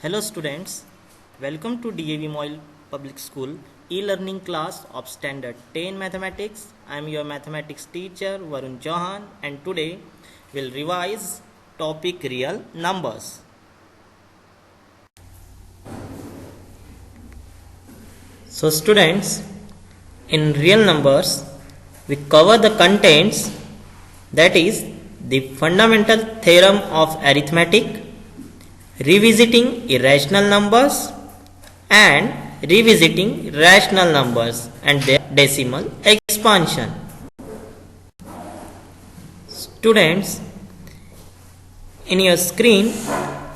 Hello students, welcome to DAV Moyle Public School e-learning class of Standard 10 Mathematics. I am your mathematics teacher Varun Chauhan and today we'll revise topic real numbers. So students, in real numbers we cover the contents, that is the fundamental theorem of arithmetic, revisiting irrational numbers and revisiting rational numbers and their decimal expansion. Students, in your screen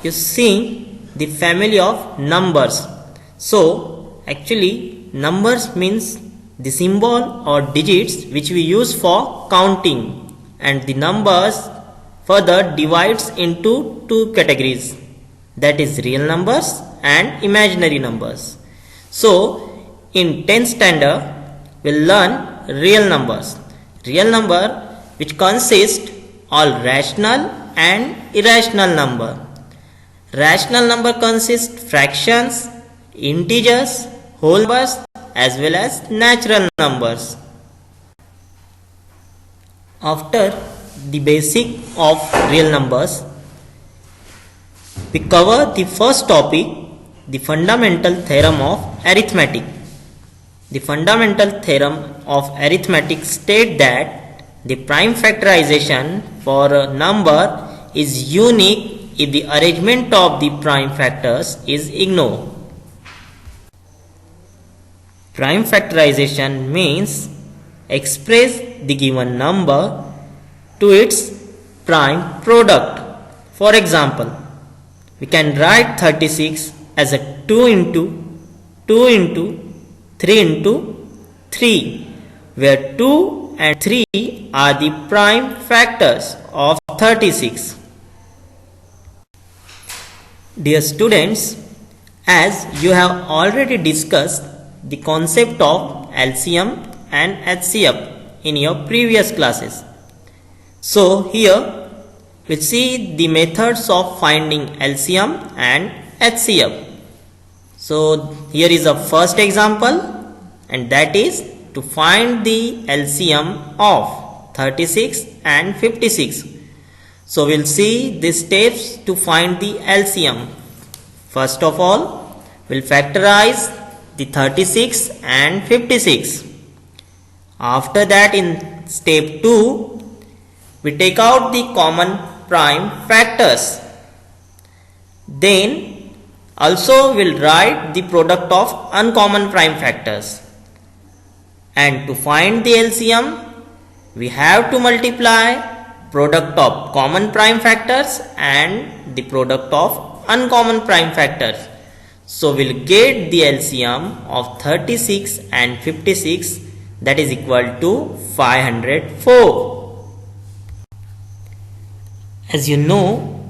you see the family of numbers. So actually numbers means the symbol or digits which we use for counting, and the numbers further divides into two categories, that is real numbers and imaginary numbers. So in 10th standard we'll learn real numbers. Real number which consist all rational and irrational number. Rational number consists fractions, integers, whole numbers as well as natural numbers. After the basic of real numbers, we cover the first topic, the fundamental theorem of arithmetic. The fundamental theorem of arithmetic states that the prime factorization for a number is unique if the arrangement of the prime factors is ignored. Prime factorization means express the given number to its prime product. For example, we can write 36 as a 2 into 2 into 3 into 3, where 2 and 3 are the prime factors of 36. Dear students, as you have already discussed the concept of LCM and HCF in your previous classes, so here we see the methods of finding LCM and HCF. So here is a first example, and that is to find the LCM of 36 and 56. So we'll see the steps to find the LCM. First of all, we'll factorize the 36 and 56. After that, in step 2, we take out the common prime factors. Then also we'll write the product of uncommon prime factors. And to find the LCM, we have to multiply product of common prime factors and the product of uncommon prime factors. So we'll get the LCM of 36 and 56, that is equal to 504. As you know,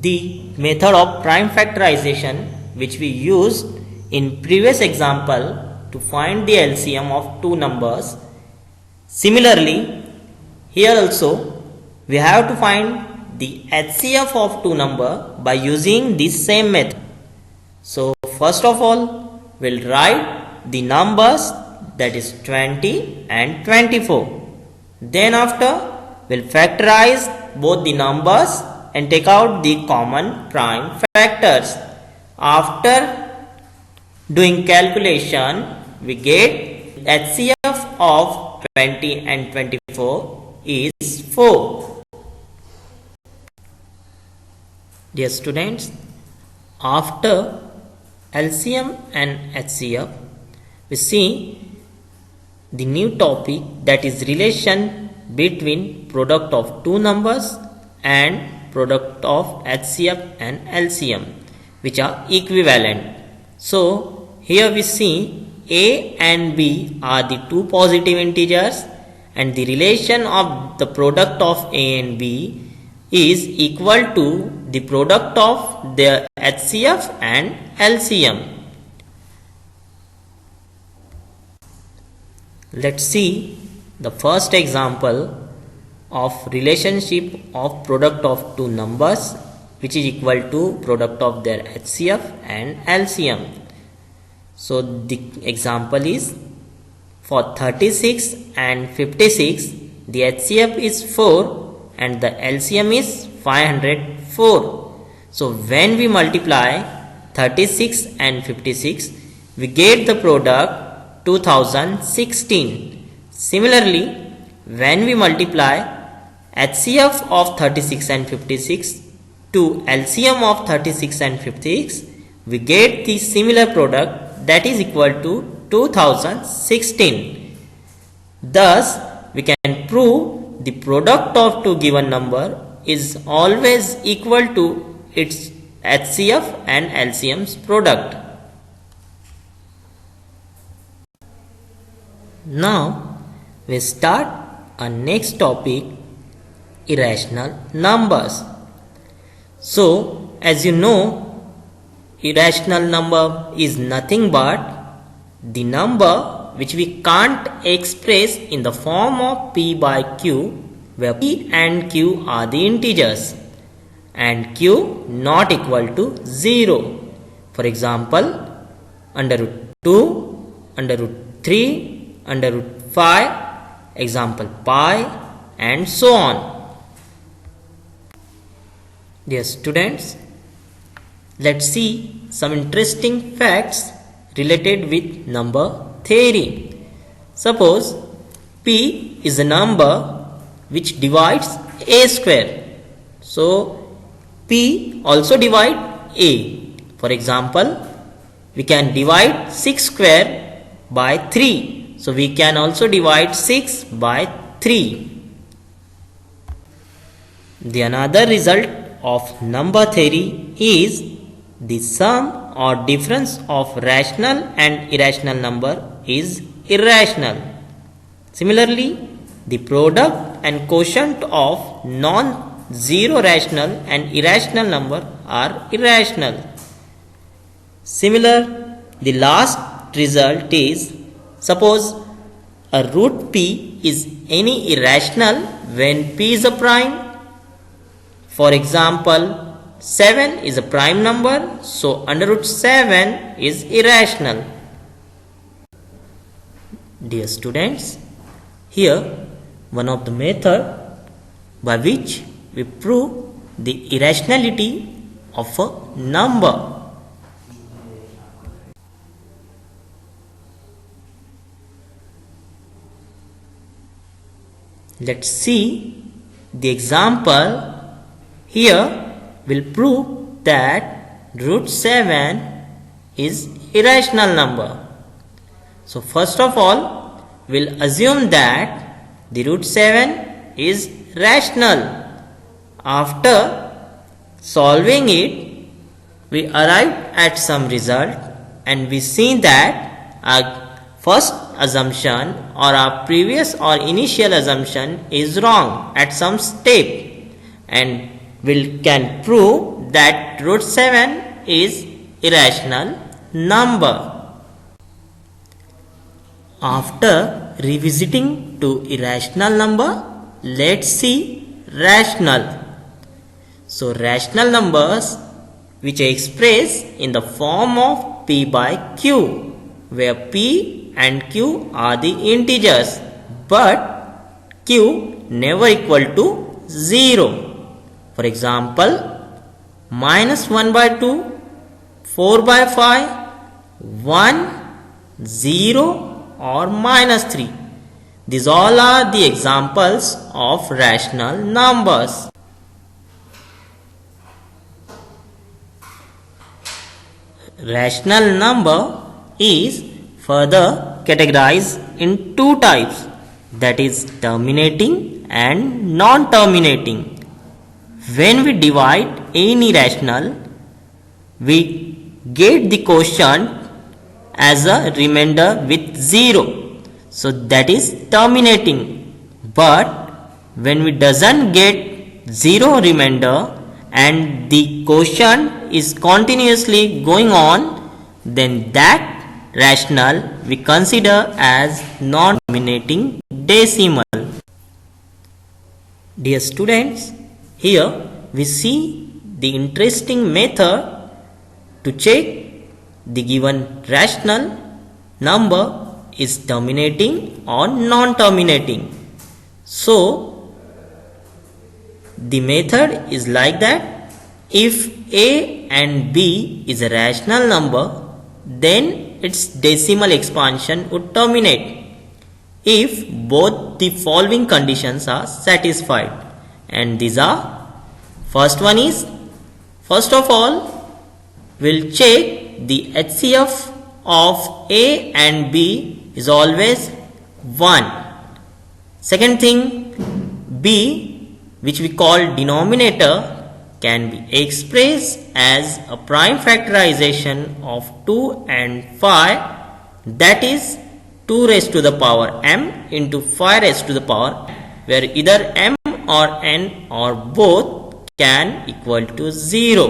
the method of prime factorization which we used in previous example to find the LCM of two numbers, similarly here also we have to find the HCF of two numbers by using this same method. So first of all we'll write the numbers, that is 20 and 24. Then after we'll factorize both the numbers and take out the common prime factors. After doing calculation, we get HCF of 20 and 24 is 4. Dear students, after LCM and HCF, we see the new topic, that is relation between product of two numbers and product of HCF and LCM, which are equivalent. So here we see A and B are the two positive integers, and the relation of the product of A and B is equal to the product of their HCF and LCM. Let's see the first example of relationship of product of two numbers which is equal to product of their HCF and LCM. So the example is for 36 and 56, the HCF is 4 and the LCM is 504. So when we multiply 36 and 56, we get the product 2016. Similarly, when we multiply HCF of 36 and 56 to LCM of 36 and 56, we get the similar product, that is equal to 2016. Thus, we can prove the product of two given number is always equal to its HCF and LCM's product. Now, we start our next topic, irrational numbers. So, as you know, irrational number is nothing but the number which we can't express in the form of p by q, where p and q are the integers and q not equal to 0. For example, under root 2, under root 3, under root 5, example pi, and so on. Dear students, let's see some interesting facts related with number theory. Suppose p is a number which divides a square. So p also divide a. For example, we can divide 6 square by 3. So we can also divide 6 by 3. The another result of number theory is the sum or difference of rational and irrational number is irrational. Similarly, the product and quotient of non-zero rational and irrational number are irrational. Similar, the last result is, suppose a root p is any irrational when p is a prime. For example, 7 is a prime number, so under root 7 is irrational. Dear students, here one of the method by which we prove the irrationality of a number. Let's see the example. Here will prove that root 7 is irrational number. So first of all, we'll assume that the root 7 is rational. After solving it, we arrive at some result and we see that our first assumption or our previous or initial assumption is wrong at some step, and we can prove that root 7 is irrational number. After revisiting to irrational number, let's see rational. So rational numbers which are expressed in the form of p by q, where p and q are the integers but q never equal to 0. For example, minus 1 by 2, 4 by 5, 1, 0 or minus 3. These all are the examples of rational numbers. Rational number is further categorized in two types, that is terminating and non-terminating. When we divide any rational, we get the quotient as a remainder with 0. So that is terminating. But when we doesn't get 0 remainder and the quotient is continuously going on, then that rational we consider as non-terminating decimal. Dear students, here we see the interesting method to check the given rational number is terminating or non-terminating. So the method is like that: if a and b is a rational number, then its decimal expansion would terminate if both the following conditions are satisfied. And these are: first one is, first of all, we'll check the HCF of a and b is always 1. Second thing, b, which we call denominator, can be expressed as a prime factorization of 2 and 5, that is 2 raised to the power m into 5 raised to the power, where either m or n or both can equal to 0.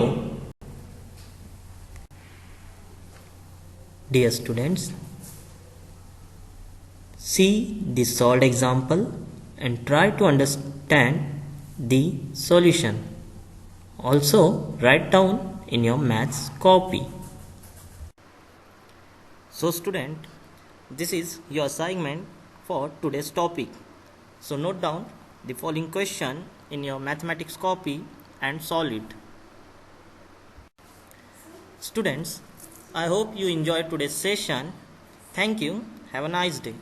Dear students, see the solved example and try to understand the solution. Also write down in your maths copy. So student, this is your assignment for today's topic. So note down the following question in your mathematics copy and solve it. Students, I hope you enjoyed today's session. Thank you. Have a nice day.